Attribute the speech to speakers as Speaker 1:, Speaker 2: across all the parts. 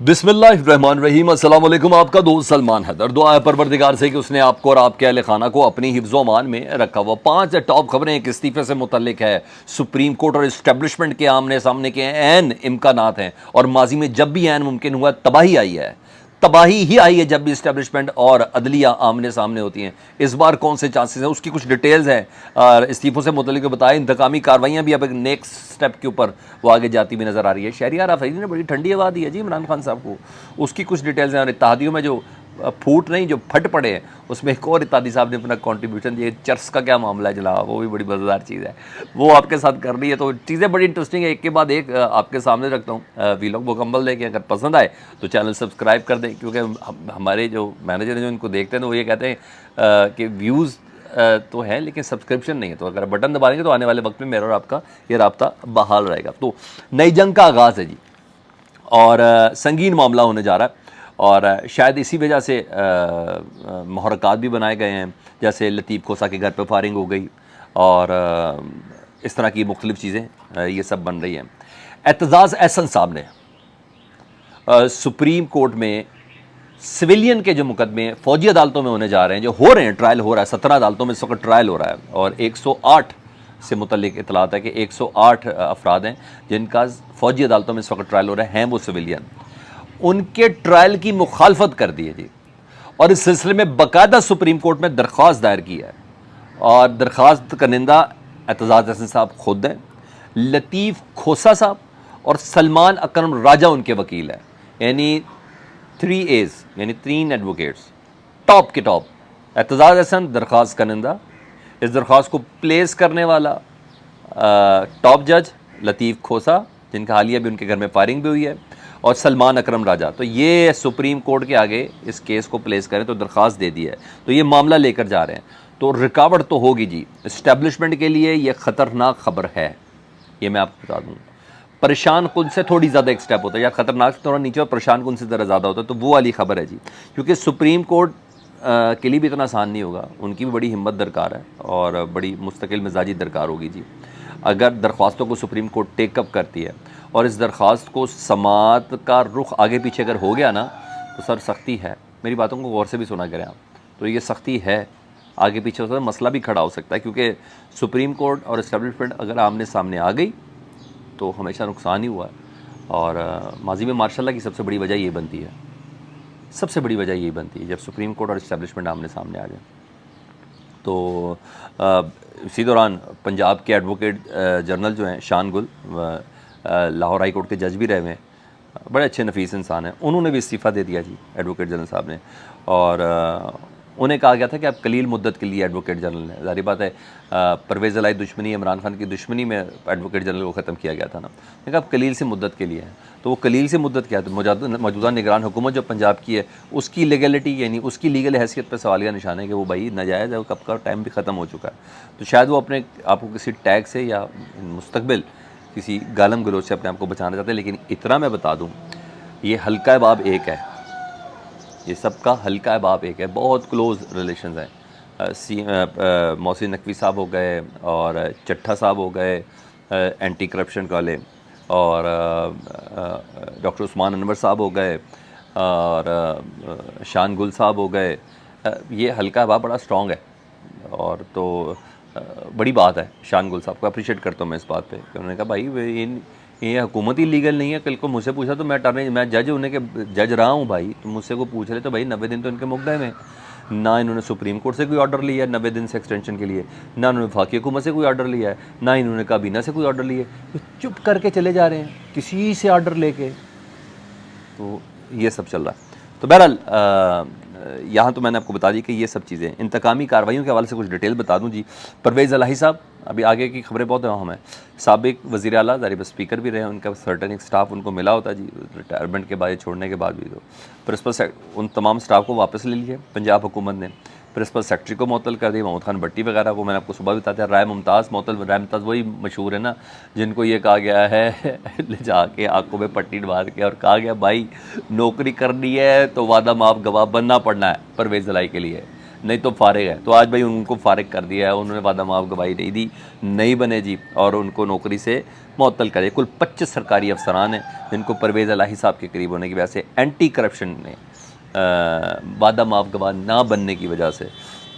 Speaker 1: बिस्मिल्लाहिर्रहमानिर्रहीम। अस्सलाम वालेकुम। आपका दोस्त सलमान हैदर। दुआ है परवरदिगार से कि उसने आपको और आपके अहले खाना को अपनी हिफ्ज़ अमान में रखा हुआ। 5 टॉप खबरें एक इस्तीफ़े से मुतल्लिक है। सुप्रीम कोर्ट और इस्टेब्लिशमेंट के आमने सामने के ऐन इम्कानात हैं और माजी में जब भी ऐन मुमकिन हुआ तबाही आई है। तबाही ही आई है जब भी इस्टेब्लिशमेंट और अदलिया आमने सामने होती हैं। इस बार कौन से चांसेस हैं उसकी कुछ डिटेल्स हैं और इस्तीफ़ों से मुतल्लिक बताएं। इंतकामी कार्रवाइयाँ भी अब एक नेक्स्ट स्टेप के ऊपर वो आगे जाती हुई नज़र आ रही है। शहरियार आफरीदी ने बड़ी ठंडी हवा दी है जी इमरान खान साहब को, उसकी कुछ डिटेल्स हैं। और इत्तेहादियों में जो फूट नहीं जो फट पड़े हैं उसमें एक और इत्तेहादी साहब ने अपना कंट्रीब्यूशन दिया। चर्च का क्या मामला है जनाब, वो भी बड़ी मज़ेदार चीज़ है, वो आपके साथ कर रही है। तो चीज़ें बड़ी इंटरेस्टिंग है, एक के बाद एक आपके सामने रखता हूँ। वीलॉग मुकम्मल देखें, अगर पसंद आए तो चैनल सब्सक्राइब कर दें, क्योंकि हमारे जो मैनेजर हैं जो इनको देखते हैं तो वो ये कहते हैं कि व्यूज़ तो है लेकिन सब्सक्रिप्शन नहीं है। तो अगर बटन दबा देंगे तो आने वाले वक्त में मेरा और आपका ये राब्ता बहाल रहेगा। तो नई जंग का आगाज़ है जी और संगीन मामला होने जा रहा है और शायद इसी वजह से मुहर्रकात भी बनाए गए हैं, जैसे लतीफ़ खोसा के घर पर फायरिंग हो गई और इस तरह की मुख्तलिफ़ चीज़ें ये सब बन रही हैं। एतजाज़ एहसन साहब ने सुप्रीम कोर्ट में सिविलियन के जो मुकदमे फ़ौजी अदालतों में होने जा रहे हैं, जो हो रहे हैं, ट्रायल हो रहा है, 17 अदालतों में इस वक्त ट्रायल हो रहा है और 108 से मुतल्लिक इतलात है कि 108 अफराद हैं जिनका फ़ौजी अदालतों में इस वक्त ट्रायल हो रहा है वो सिविलियन। उनके ट्रायल की मुखालफत कर दी है जी और इस सिलसिले में बाकायदा सुप्रीम कोर्ट में दरख्वास्त दायर की है और दरख्वास्त करनिंदा एतजाज़ एहसन साहब खुद हैं, लतीफ़ खोसा साहब और सलमान अकरम राजा उनके वकील हैं। यानी 3 A's यानी 3 एडवोकेट्स टॉप के टॉप। एतजाज़ एहसन दरख्वास्त करनिंदा, इस दरख्वास्त को प्लेस करने वाला टॉप जज लतीफ़ खोसा जिनका हालिया भी उनके घर में फायरिंग भी हुई है, और सलमान अकरम राजा। तो ये सुप्रीम कोर्ट के आगे इस केस को प्लेस करें तो दरख्वास्त दे दी है, तो ये मामला लेकर जा रहे हैं। तो रुकावट तो होगी जी, इस्टेब्लिशमेंट के लिए ये ख़तरनाक खबर है, ये मैं आपको बता दूँ। परेशान कुन से थोड़ी ज़्यादा एक स्टेप होता है, या ख़तरनाक से थोड़ा नीचे और परेशान कुन से ज़रा ज़्यादा होता है, तो वो वाली खबर है जी। क्योंकि सुप्रीम कोर्ट के लिए भी इतना आसान नहीं होगा, उनकी भी बड़ी हिम्मत दरकार है और बड़ी मुस्तकिल मिजाजी दरकार होगी जी। अगर दरख्वास्तों को सुप्रीम कोर्ट टेकअप करती है और इस दरख्वास्त को समात का रुख आगे पीछे अगर हो गया ना तो सर सख्ती है। मेरी बातों को गौर से भी सुना करें आप, तो ये सख्ती है, आगे पीछे हो सकता है, मसला भी खड़ा हो सकता है। क्योंकि सुप्रीम कोर्ट और इस्टेब्लिशमेंट अगर आमने सामने आ गई तो हमेशा नुकसान ही हुआ है। और माजी में मार्शाल्लाह की सबसे बड़ी वजह ये बनती है, सबसे बड़ी वजह यही बनती है जब सुप्रीम कोर्ट और इस्टेब्लिशमेंट आमने सामने आ जाए। तो इसी दौरान पंजाब के एडवोकेट जनरल जो हैं शान गुल, लाहौर हाई कोर्ट के जज भी रहे हुए हैं, बड़े अच्छे नफीस इंसान हैं, उन्होंने भी इस्तीफ़ा दे दिया जी एडवोकेट जनरल साहब ने। और उन्हें कहा गया था कि आप कलील मुद्दत के लिए एडवोकेट जनरल हैं। ज़ाहिर बात है परवेज़ इलाही दुश्मनी, इमरान खान की दुश्मनी में एडवोकेट जनरल को ख़त्म किया गया था ना, लेकिन आप कलील से मुद्दत के लिए हैं। तो वो कलील से मुद्दत क्या है? तो मौजूदा निगरान हुकूमत जो पंजाब की है उसकी लीगलिटी यानी उसकी लीगल हैसियत पर सवालिया निशान है कि वो भाई नाजायज़ है, वो कब का टाइम भी ख़त्म हो चुका है। तो शायद वो अपने आपको किसी टैग से या मुस्तकबिल किसी गालम गलोच से अपने आप को बचाना चाहते हैं। लेकिन इतना मैं बता दूँ, ये हल्का बाब एक है, ये सबका हल्का बाप एक है, बहुत क्लोज़ रिलेशंस हैं। मोहसिन नकवी साहब हो गए और चट्ठा साहब हो गए एंटी करप्शन वाले, और डॉक्टर उस्मान अनवर साहब हो गए और शान गुल साहब हो गए। ये हल्का बाप बड़ा स्ट्रॉन्ग है और तो बड़ी बात है। शान गुल साहब को अप्रिशिएट करता हूँ मैं इस बात पे कि उन्होंने कहा भाई ये हुकूमत ही लीगल नहीं है। कल को मुझसे पूछा तो मैं जज होने के जज रहा हूँ भाई, तो मुझसे को पूछ रहे तो भाई 90 दिन तो इनके मुकदमे में ना इन्होंने सुप्रीम कोर्ट से कोई ऑर्डर लिया है 90 दिन से एक्सटेंशन के लिए, ना उन्होंने वफाकी हुकूमत से कोई ऑर्डर लिया है, ना इन्होंने काबीना से कोई ऑर्डर लिया है, तो चुप करके चले जा रहे हैं किसी से ऑर्डर लेके। तो ये सब चल रहा है। तो बहरहाल यहाँ तो मैंने आपको बता दी कि ये सब चीज़ें। इंतकामी कार्रवाइयों के हवाले से कुछ डिटेल बता दूँ जी। परवेज़ इलाही साहब, अभी आगे की खबरें बहुत अहम हैं, साबिक वज़ीर आला, ज़ाहिर स्पीकर भी रहे, उनका सर्टन एक स्टाफ उनको मिला होता जी रिटायरमेंट के बाद, छोड़ने के बाद भी। तो प्रिंसिपल उन तमाम स्टाफ को वापस ले लिए पंजाब हुकूमत ने, प्रिंसिपल सेक्रेटरी को मुअत्तल कर दिया, महमूद खान भट्टी वगैरह को मैंने आपको सुबह बताया। राय मुमताज़ मुअत्तल, राय मुमताज़ वही मशहूर है ना जिनको ये कहा गया है ले जाके आंखों में पट्टी मार के और कहा गया भाई नौकरी करनी है तो वादा माफ गवाह बनना पड़ना है परवेज़ इलाही के लिए। नहीं तो फारिग है। तो आज भाई उनको फारिग कर दिया है, उन्होंने वादा माफ गवाही नहीं दी, नहीं बने जी, और उनको नौकरी से मुअत्तल करे। कुल 25 सरकारी अफसरान हैं जिनको परवेज़ इलाही साहब के करीब होने की वजह से एंटी करप्शन ने वादा माफ गवाह ना बनने की वजह से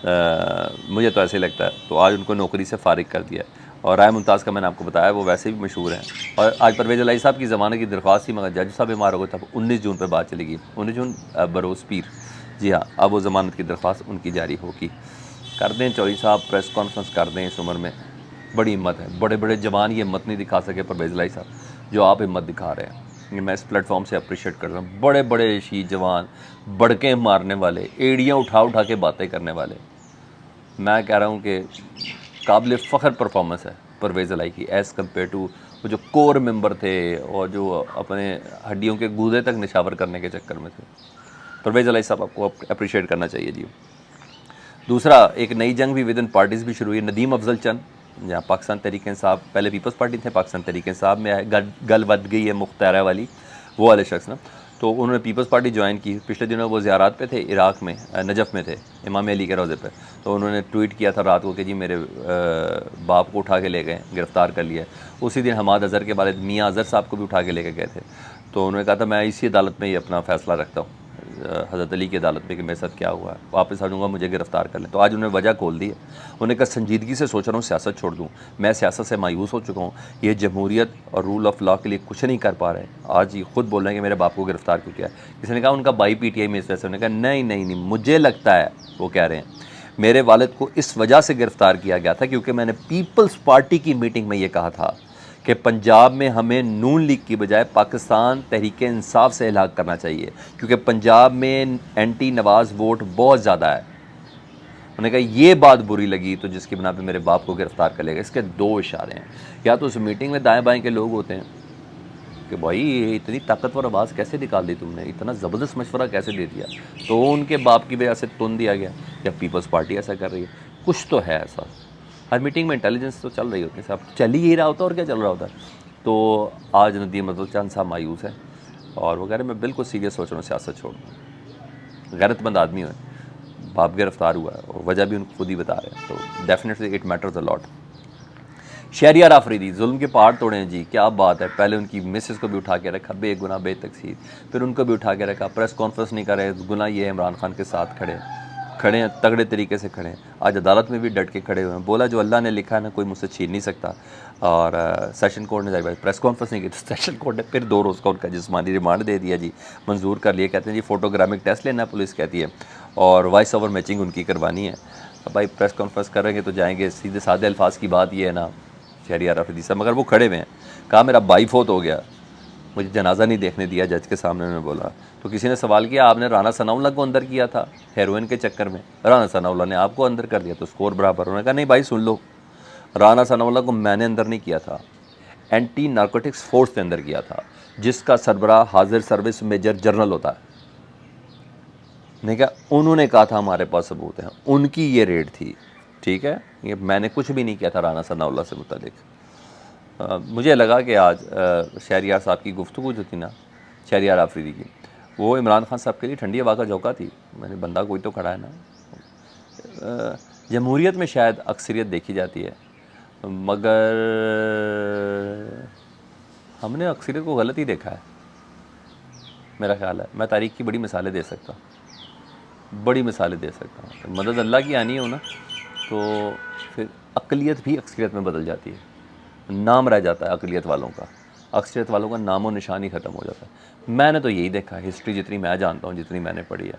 Speaker 1: मुझे तो ऐसे लगता है, तो आज उनको नौकरी से फारिग कर दिया। और राय मुमताज़ का मैंने आपको बताया वो वैसे भी मशहूर हैं। और आज परवेज़ इलाही साहब की ज़मानत की दरख्वास्त थी, मगर जज साहब बीमार हो गए, तब 19 जून पर बात चलेगी। 19 जून बरोज़ पीर, जी हाँ, अब वो ज़मानत की दरख्वास्त उनकी जारी होगी। कर दें चौधरी साहब, प्रेस कॉन्फ्रेंस कर दें इस उम्र में, बड़ी हिम्मत है। बड़े बड़े जवान ये हिम्मत नहीं दिखा सके परवेज़ इलाही साहब, जो आप हिम्मत दिखा रहे हैं। ये मैं इस प्लेटफॉर्म से अप्रिशिएट कर रहा हूँ। बड़े बड़े शहीद जवान, बड़के मारने वाले, एड़ियाँ उठा उठा के बातें करने वाले, मैं कह रहा हूँ कि काबिल फ़ख्र परफॉर्मेंस है परवेज़ इलाही की एज़ कम्पेयर टू वो जो कोर मेंबर थे और जो अपने हड्डियों के गूदे तक निशावर करने के चक्कर में थे। परवेज़ इलाही साहब आपको अप्रिशिएट करना चाहिए जी। दूसरा, एक नई जंग भी विद इन पार्टीज़ भी शुरू हुई। नदीम अफजल चंद, जहाँ पाकिस्तान तहरीक इंसाफ, पहले पीपल्स पार्टी थे, पाकिस्तान तहरीक इंसाफ में आए, गल बद गई है मुख्तारा वाली, वो वाले शख्स ना, तो उन्होंने पीपल्स पार्टी ज्वाइन की। पिछले दिनों वो ज़ियारत पे थे, इराक़ में नजफ़ में थे, इमाम अली के रोज़े पे, तो उन्होंने ट्वीट किया था रात को कि जी मेरे बाप को उठा के ले गए, गिरफ़्तार कर लिया। उसी दिन हमाद अज़हर के वालिद मियाँ अज़हर साहब को भी उठा के लेके गए थे। तो उन्होंने कहा था मैं इसी अदालत में ही अपना फ़ैसला रखता हूँ, हज़रत अली की अदालत में, कि मेरे साथ क्या हुआ है, वापस आ जाऊँगा, मुझे गिरफ़्तार कर लें। तो आज उन्होंने वजह खोल दी है। उन्होंने कहा संजीदगी से सोच रहा हूँ सियासत छोड़ दूँ, मैं सियासत से मायूस हो चुका हूँ, ये जमहूरियत और रूल ऑफ लॉ के लिए कुछ नहीं कर पा रहे। आज ये खुद बोल रहे हैं कि मेरे बाप को गिरफ़्तार क्यों किया। किसी ने कहा उनका बाई PTI में इस वजह से, उन्होंने कहा नहीं, मुझे लगता है, वो कह रहे हैं मेरे वालिद को इस वजह से गिरफ़्तार किया गया था क्योंकि मैंने पीपल्स पार्टी की मीटिंग में ये कहा था कि पंजाब में हमें नून लीग की बजाय पाकिस्तान तहरीक इंसाफ से इलाक़ करना चाहिए, क्योंकि पंजाब में एंटी नवाज़ वोट बहुत ज़्यादा है। उन्होंने कहा ये बात बुरी लगी तो जिसकी बना पे मेरे बाप को गिरफ़्तार कर लेगा। इसके दो इशारे हैं, या तो उस मीटिंग में दाएँ बाएँ के लोग होते हैं कि भाई ये इतनी ताकतवर आवाज़ कैसे निकाल दी तुमने, इतना ज़बरदस्त मशवरा कैसे दे दिया, तो उनके बाप की वजह से तुन दिया गया, या पीपल्स पार्टी ऐसा कर रही है, कुछ तो है ऐसा। हर मीटिंग में इंटेलिजेंस तो चल रही होती है साहब, चल ही यही रहा होता और क्या चल रहा होता है। तो आज नदीम अफजल चंद साहब मायूस है और वो कह रहे मैं बिल्कुल सीरियस सोच रहा हूँ सियासत छोड़ना। गैरतमंद आदमी है, बाप गिरफ्तार हुआ है और वजह भी उनको खुद ही बता रहे हैं, तो definitely it matters a lot. Shahryar Afridi, जुल्म के पहाड़ तोड़े हैं जी, क्या बात है। पहले उनकी मिसेस को भी उठा के रखा, बेगुनाह बेतकसीर, फिर उनको भी उठा के रखा, प्रेस कॉन्फ्रेंस नहीं कर रहे, गुनाह ये है इमरान खान के साथ खड़े हैं, तगड़े तरीके से खड़े हैं। आज अदालत में भी डट के खड़े हुए हैं, बोला जो अल्लाह ने लिखा है ना कोई मुझसे छीन नहीं सकता। और सेशन कोर्ट ने जारी प्रेस कॉन्फ्रेंस नहीं की तो सेशन कोर्ट ने फिर 2 रोज़ का उनका जिस्मानी रिमांड दे दिया जी, मंजूर कर लिया। कहते हैं जी फोटोग्रामिक टेस्ट लेना पुलिस कहती है और वॉइस ओवर मैचिंग उनकी करवानी है। अब भाई प्रेस कॉन्फ्रेंस करेंगे तो जाएंगे, सीधे सादे अल्फाज की बात ये है ना शहरियार आफरीदी साहब, मगर वो खड़े हुए हैं। कहा मेरा भाई फौत हो गया, मुझे जनाजा नहीं देखने दिया जज के सामने, उन्होंने बोला। तो किसी ने सवाल किया आपने राना सनाउल्लाह को अंदर किया था हेरोइन के चक्कर में, राना सनाउल्लाह ने आपको अंदर कर दिया, तो स्कोर बराबर। उन्होंने कहा नहीं भाई सुन लो, राना सनाउल्लाह को मैंने अंदर नहीं किया था, एंटी नारकोटिक्स फोर्स ने अंदर किया था, जिसका सरबराह हाजिर सर्विस मेजर जनरल होता है। नहीं क्या, उन्होंने कहा था हमारे पास सबूत हैं, उनकी ये रेड थी, ठीक है, ये मैंने कुछ भी नहीं किया था राना सनाउल्लाह से मुतालिक। मुझे लगा कि आज शहरियार साहब की गुफ्तगू जो थी ना शहरियार आफरीदी की, वो इमरान खान साहब के लिए ठंडी हवा का झोंका थी। मैंने बंदा कोई तो खड़ा है ना। जमहूरियत में शायद अक्सरियत देखी जाती है, मगर हमने अक्सरियत को गलत ही देखा है, मेरा ख्याल है। मैं तारीख़ की बड़ी मिसालें दे सकता हूँ, बड़ी मिसालें दे सकता हूँ। मदद अल्लाह की आनी हो ना तो फिर अक़लियत भी अक्सरियत में बदल जाती है, नाम रह जाता है अक़लियत वालों का, अक्सरियत वालों का नामो निशान ही ख़त्म हो जाता है। मैंने तो यही देखा है, हिस्ट्री जितनी मैं जानता हूँ, जितनी मैंने पढ़ी है।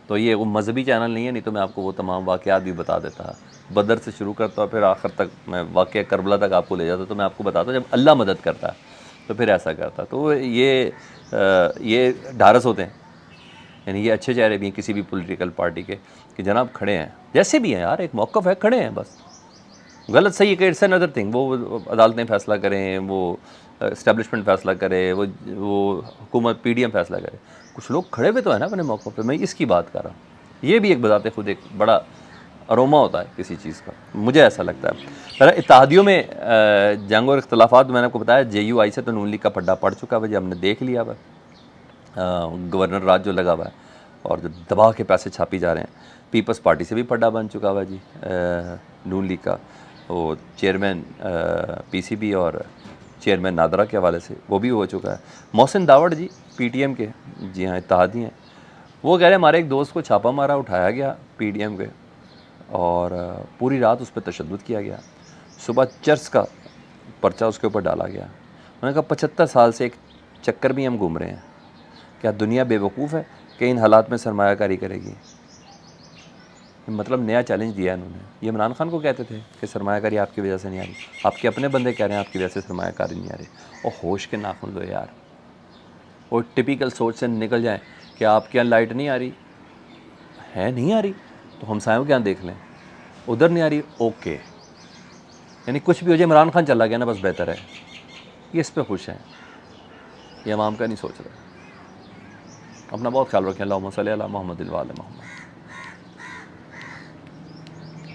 Speaker 1: तो ये वो मजहबी चैनल नहीं है, नहीं तो मैं आपको वो तमाम वाक़यात भी बता देता। बदर से शुरू करता और फिर आखिर तक मैं वाक़या करबला तक आपको ले जाता, तो मैं आपको बताता जब अल्लाह मदद करता है तो फिर ऐसा करता। तो ये ढारस होते हैं, यानी ये अच्छे चेहरे भी हैं किसी भी पॉलिटिकल पार्टी के कि जनाब खड़े हैं, जैसे भी हैं यार, एक मौक़िफ़ है, खड़े हैं बस। गलत सही है कि इट्स अनदर थिंग, वो अदालतें फ़ैसला करें, वो इस्टेब्लिशमेंट फ़ैसला करे, वो हुकूमत PDM फ़ैसला करे, कुछ लोग खड़े हुए तो है ना अपने मौक़ों पे। मैं इसकी बात कर रहा हूँ। ये भी एक बजाते खुद एक बड़ा अरोमा होता है किसी चीज़ का, मुझे ऐसा लगता है। पर इत्तेहादियों में जंग और इख्तलाफात, मैंने आपको बताया JUI से तो नून लीग का पड्डा पड़ चुका है, हमने देख लिया हुआ गवर्नर राज जो लगा हुआ है, और जो दबा के पैसे छापी जा रहे हैं। पीपल्स पार्टी से भी पड्डा बन चुका हुआ जी, नून लीग का वो चेयरमैन पीसीबी और चेयरमैन नादरा के हवाले से वो भी हो चुका है। मोहसिन दावड़ जी पीटीएम के, जी हाँ इत्तेहादी हैं, वो कह रहे हैं हमारे एक दोस्त को छापा मारा उठाया गया पीडीएम के और पूरी रात उस पर तशद्दुद किया गया, सुबह चर्च का पर्चा उसके ऊपर डाला गया। उन्होंने कहा 75 साल से एक चक्कर भी हम घूम रहे हैं, क्या दुनिया बेवकूफ़ है कि इन हालात में सरमायाकारी करेगी। मतलब नया चैलेंज दिया है उन्होंने। ये इमरान खान को कहते थे कि सरमायाकारी आपकी वजह से नहीं आ रही, आपके अपने बंदे कह रहे हैं आपकी वजह से सरमायाकारी नहीं आ रही। और होश के नाखून लो यार, और टिपिकल सोच से निकल जाएं कि आपके यहाँ लाइट नहीं आ रही है, नहीं आ रही तो हमसायों के यहाँ देख लें, उधर नहीं आ रही ओके, यानी कुछ भी हो जाए इमरान खान चला गया ना बस बेहतर है। ये इस पर खुश हैं, ये अवाम का नहीं सोच रहे। अपना बहुत ख्याल रखें। अल्लाहुम्मा सल्ली अला मुहम्मद व आले मुहम्मद।